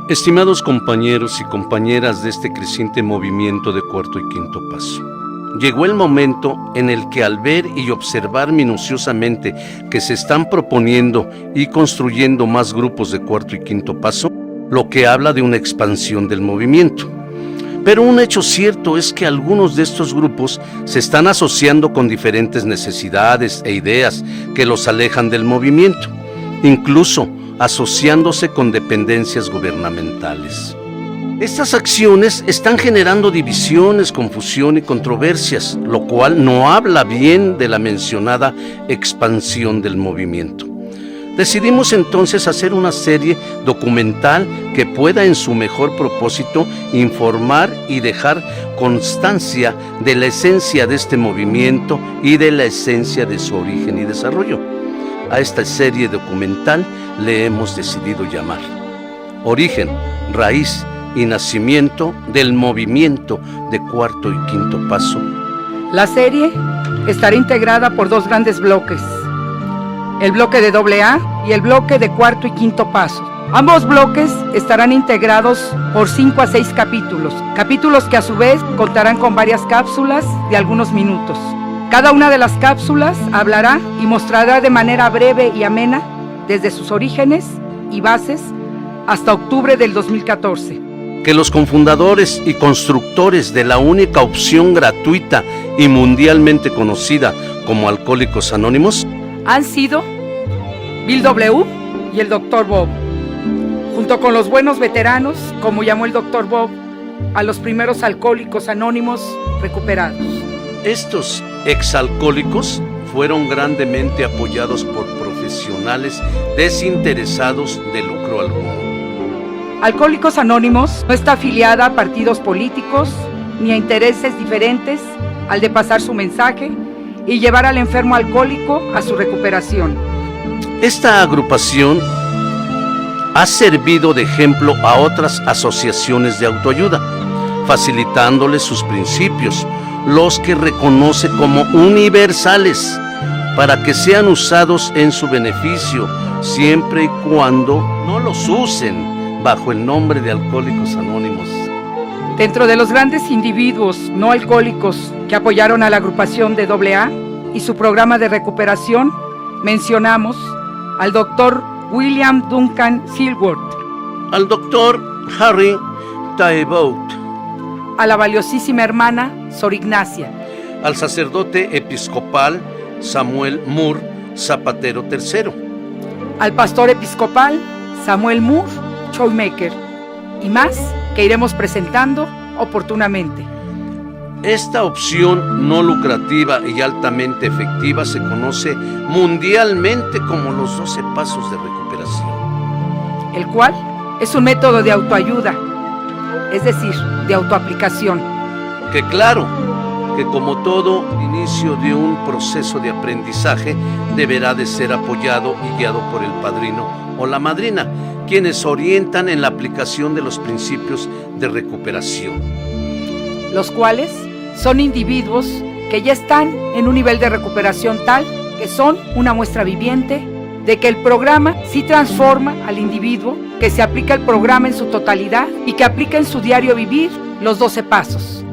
Estimados compañeros y compañeras de este creciente movimiento de cuarto y quinto paso, llegó el momento en el que, al ver y observar minuciosamente que se están proponiendo y construyendo más grupos de cuarto y quinto paso, lo que habla de una expansión del movimiento. Pero un hecho cierto es que algunos de estos grupos se están asociando con diferentes necesidades e ideas que los alejan del movimiento, incluso asociándose con dependencias gubernamentales. Estas acciones están generando divisiones, confusión y controversias, lo cual no habla bien de la mencionada expansión del movimiento. Decidimos entonces hacer una serie documental que pueda en su mejor propósito informar y dejar constancia de la esencia de este movimiento y de la esencia de su origen y desarrollo. A esta serie documental le hemos decidido llamar Origen, Raíz y Nacimiento del Movimiento de Cuarto y Quinto Paso. La serie estará integrada por dos grandes bloques, el bloque de AA y el bloque de Cuarto y Quinto Paso. Ambos bloques estarán integrados por 5 a 6 capítulos que a su vez contarán con varias cápsulas de algunos minutos. Cada una de las cápsulas hablará y mostrará de manera breve y amena desde sus orígenes y bases hasta octubre del 2014. Que los cofundadores y constructores de la única opción gratuita y mundialmente conocida como Alcohólicos Anónimos han sido Bill W. y el Dr. Bob, junto con los buenos veteranos, como llamó el Dr. Bob, a los primeros alcohólicos anónimos recuperados. Estos exalcohólicos fueron grandemente apoyados por profesionales desinteresados de lucro alguno. Alcohólicos Anónimos no está afiliada a partidos políticos ni a intereses diferentes al de pasar su mensaje y llevar al enfermo alcohólico a su recuperación. Esta agrupación ha servido de ejemplo a otras asociaciones de autoayuda, facilitándoles sus principios, los que reconoce como universales, para que sean usados en su beneficio, siempre y cuando no los usen bajo el nombre de Alcohólicos Anónimos. Dentro de los grandes individuos no alcohólicos que apoyaron a la agrupación de AA y su programa de recuperación, mencionamos al Dr. William Duncan Silworth, al Dr. Harry Taebaut, a la valiosísima hermana Sor Ignacia, al sacerdote episcopal Samuel Moore Zapatero III, al pastor episcopal Samuel Moore Shoemaker, y más que iremos presentando oportunamente. Esta opción no lucrativa y altamente efectiva se conoce mundialmente como los 12 pasos de recuperación, el cual es un método de autoayuda, es decir, de autoaplicación. Que claro, que como todo inicio de un proceso de aprendizaje deberá de ser apoyado y guiado por el padrino o la madrina, quienes orientan en la aplicación de los principios de recuperación, los cuales son individuos que ya están en un nivel de recuperación tal que son una muestra viviente de que el programa sí transforma al individuo, que se aplica el programa en su totalidad y que aplica en su diario vivir los 12 pasos.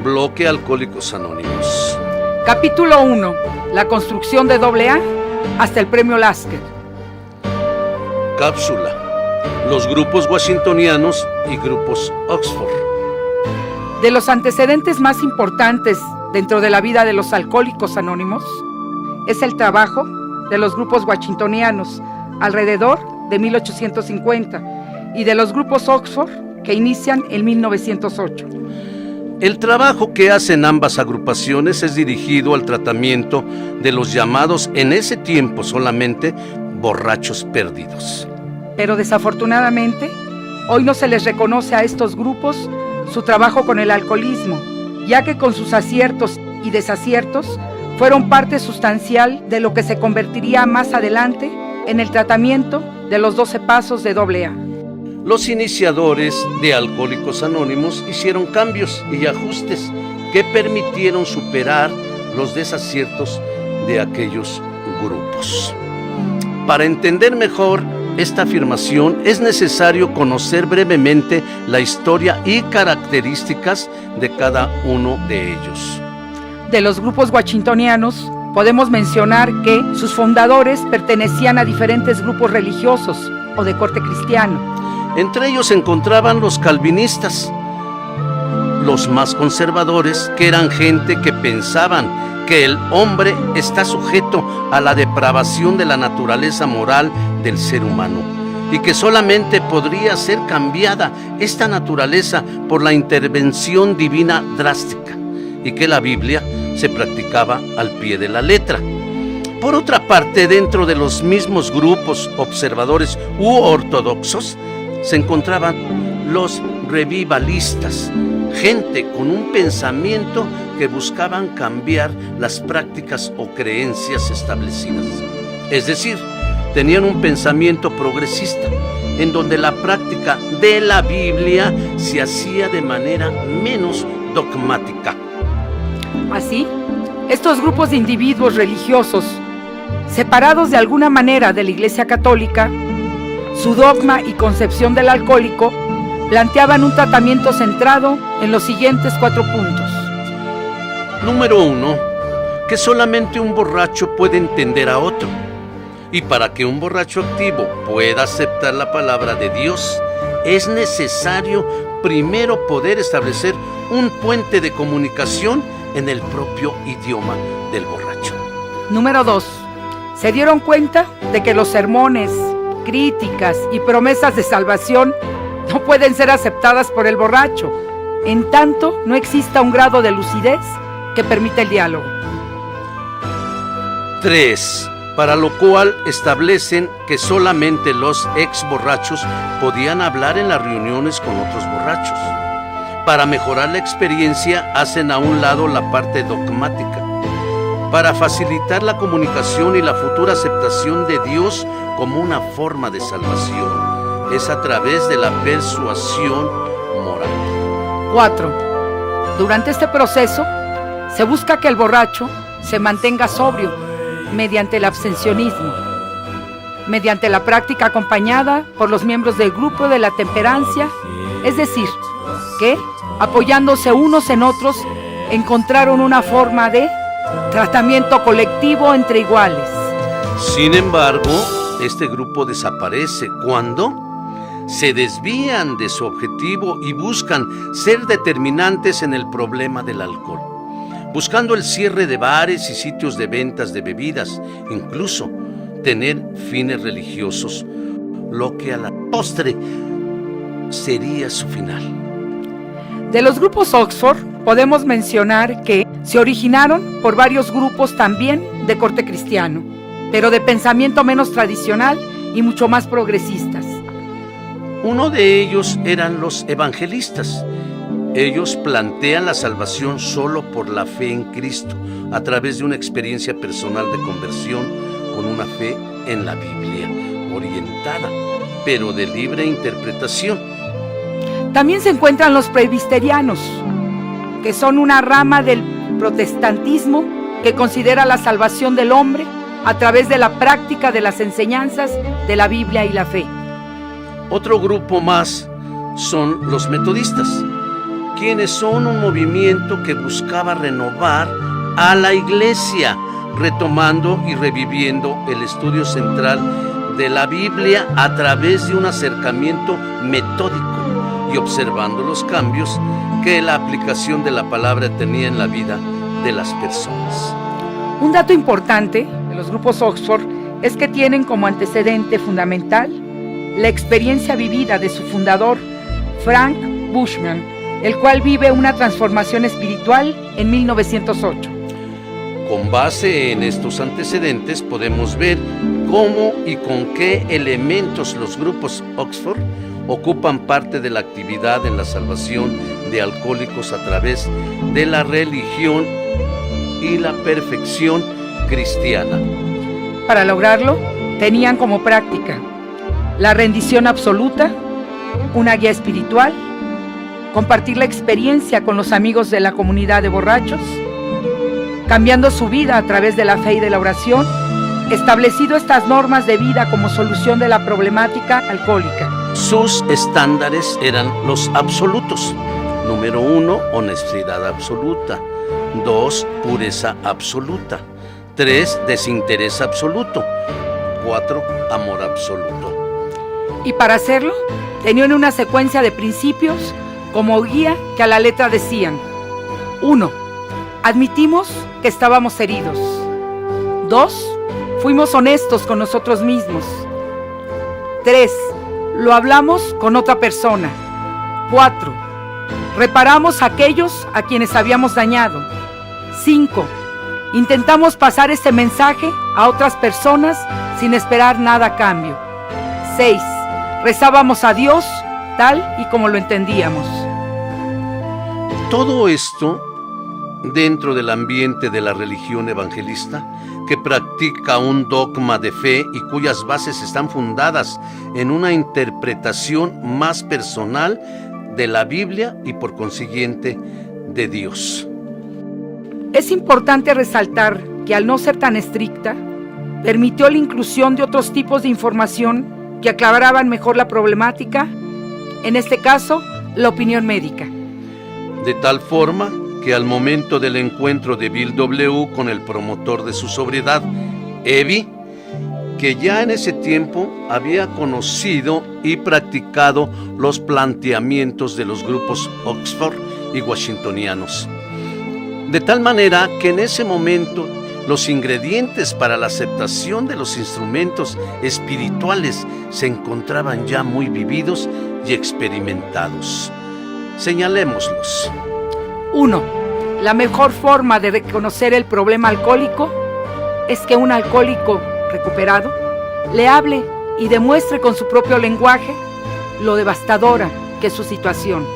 Bloque Alcohólicos Anónimos. Capítulo 1. La construcción de AA hasta el premio Lasker. Cápsula: los grupos washingtonianos y grupos Oxford. De los antecedentes más importantes dentro de la vida de los Alcohólicos Anónimos es el trabajo de los grupos washingtonianos alrededor de 1850 y de los grupos Oxford que inician en 1908. El trabajo que hacen ambas agrupaciones es dirigido al tratamiento de los llamados en ese tiempo solamente borrachos perdidos. Pero desafortunadamente, hoy no se les reconoce a estos grupos su trabajo con el alcoholismo, ya que con sus aciertos y desaciertos fueron parte sustancial de lo que se convertiría más adelante en el tratamiento de los 12 pasos de AA. Los iniciadores de Alcohólicos Anónimos hicieron cambios y ajustes que permitieron superar los desaciertos de aquellos grupos. Para entender mejor esta afirmación es necesario conocer brevemente la historia y características de cada uno de ellos. De los grupos washingtonianos, podemos mencionar que sus fundadores pertenecían a diferentes grupos religiosos o de corte cristiano. Entre ellos se encontraban los calvinistas, los más conservadores, que eran gente que pensaban que el hombre está sujeto a la depravación de la naturaleza moral del ser humano y que solamente podría ser cambiada esta naturaleza por la intervención divina drástica y que la Biblia se practicaba al pie de la letra. Por otra parte, dentro de los mismos grupos observadores u ortodoxos se encontraban los revivalistas, gente con un pensamiento que buscaban cambiar las prácticas o creencias establecidas. Es decir, tenían un pensamiento progresista, en donde la práctica de la Biblia se hacía de manera menos dogmática. Así, estos grupos de individuos religiosos, separados de alguna manera de la Iglesia Católica, su dogma y concepción del alcohólico planteaban un tratamiento centrado en los siguientes 4 puntos. Número 1, que solamente un borracho puede entender a otro. Y para que un borracho activo pueda aceptar la palabra de Dios, es necesario primero poder establecer un puente de comunicación en el propio idioma del borracho. Número 2, se dieron cuenta de que los sermones, críticas y promesas de salvación no pueden ser aceptadas por el borracho, en tanto no exista un grado de lucidez que permita el diálogo. 3, para lo cual establecen que solamente los ex borrachos podían hablar en las reuniones con otros borrachos. Para mejorar la experiencia, hacen a un lado la parte dogmática. Para facilitar la comunicación y la futura aceptación de Dios como una forma de salvación, es a través de la persuasión moral. 4. Durante este proceso, se busca que el borracho se mantenga sobrio mediante el abstencionismo, mediante la práctica acompañada por los miembros del grupo de la temperancia, es decir, que, apoyándose unos en otros, encontraron una forma de tratamiento colectivo entre iguales. Sin embargo, este grupo desaparece cuando se desvían de su objetivo y buscan ser determinantes en el problema del alcohol, buscando el cierre de bares y sitios de ventas de bebidas, incluso tener fines religiosos, lo que a la postre sería su final. De los grupos Oxford, podemos mencionar que se originaron por varios grupos también de corte cristiano, pero de pensamiento menos tradicional y mucho más progresistas. Uno de ellos eran los evangelistas. Ellos plantean la salvación solo por la fe en Cristo, a través de una experiencia personal de conversión con una fe en la Biblia, orientada, pero de libre interpretación. También se encuentran los presbiterianos, que son una rama del protestantismo que considera la salvación del hombre a través de la práctica de las enseñanzas de la Biblia y la fe. Otro grupo más son los metodistas, quienes son un movimiento que buscaba renovar a la iglesia, retomando y reviviendo el estudio central de la Biblia a través de un acercamiento metódico y observando los cambios que la aplicación de la palabra tenía en la vida de las personas. Un dato importante de los grupos Oxford es que tienen como antecedente fundamental la experiencia vivida de su fundador, Frank Bushman, el cual vive una transformación espiritual en 1908. Con base en estos antecedentes podemos ver cómo y con qué elementos los grupos Oxford ocupan parte de la actividad en la salvación de alcohólicos a través de la religión y la perfección cristiana. Para lograrlo, tenían como práctica la rendición absoluta, una guía espiritual, compartir la experiencia con los amigos de la comunidad de borrachos, cambiando su vida a través de la fe y de la oración, establecido estas normas de vida como solución de la problemática alcohólica. Sus estándares eran los absolutos. Número 1, honestidad absoluta. 2, pureza absoluta. 3, desinterés absoluto. 4, amor absoluto. Y para hacerlo, tenían una secuencia de principios como guía que a la letra decían: 1. Admitimos que estábamos heridos. 2. Fuimos honestos con nosotros mismos. 3. Lo hablamos con otra persona. 4. Reparamos a aquellos a quienes habíamos dañado. 5. Intentamos pasar este mensaje a otras personas sin esperar nada a cambio. 6. Rezábamos a Dios tal y como lo entendíamos. Todo esto dentro del ambiente de la religión evangelista, que practica un dogma de fe y cuyas bases están fundadas en una interpretación más personal de la Biblia y por consiguiente de Dios. Es importante resaltar que al no ser tan estricta, permitió la inclusión de otros tipos de información que aclaraban mejor la problemática, en este caso, la opinión médica. De tal forma que al momento del encuentro de Bill W. con el promotor de su sobriedad, Evie, que ya en ese tiempo había conocido y practicado los planteamientos de los grupos Oxford y washingtonianos. De tal manera que en ese momento los ingredientes para la aceptación de los instrumentos espirituales se encontraban ya muy vividos y experimentados. Señalémoslos. 1. La mejor forma de reconocer el problema alcohólico es que un alcohólico recuperado le hable y demuestre con su propio lenguaje lo devastadora que es su situación.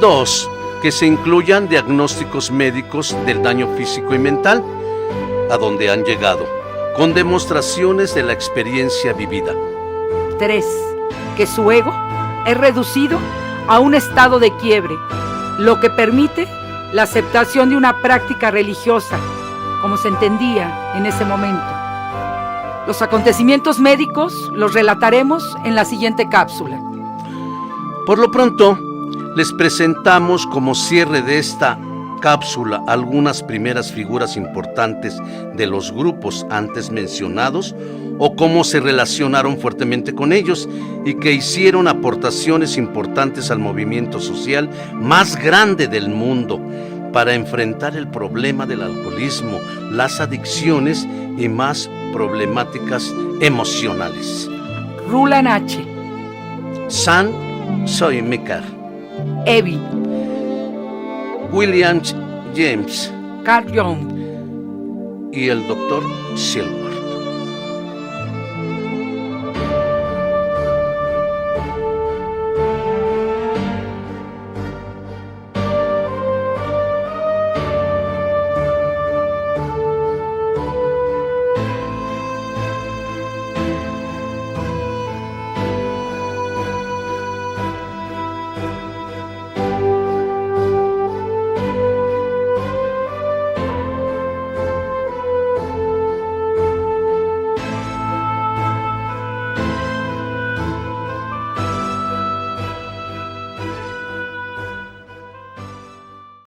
2. Que se incluyan diagnósticos médicos del daño físico y mental a donde han llegado, con demostraciones de la experiencia vivida. 3. Que su ego es reducido a un estado de quiebre, lo que permite la aceptación de una práctica religiosa, como se entendía en ese momento. Los acontecimientos médicos los relataremos en la siguiente cápsula. Por lo pronto, les presentamos como cierre de esta cápsula algunas primeras figuras importantes de los grupos antes mencionados o cómo se relacionaron fuertemente con ellos y que hicieron aportaciones importantes al movimiento social más grande del mundo para enfrentar el problema del alcoholismo, las adicciones y más problemáticas emocionales. Rulon H. Sam Soymekar, Evie, William James Carl Jung y el Dr. Silva.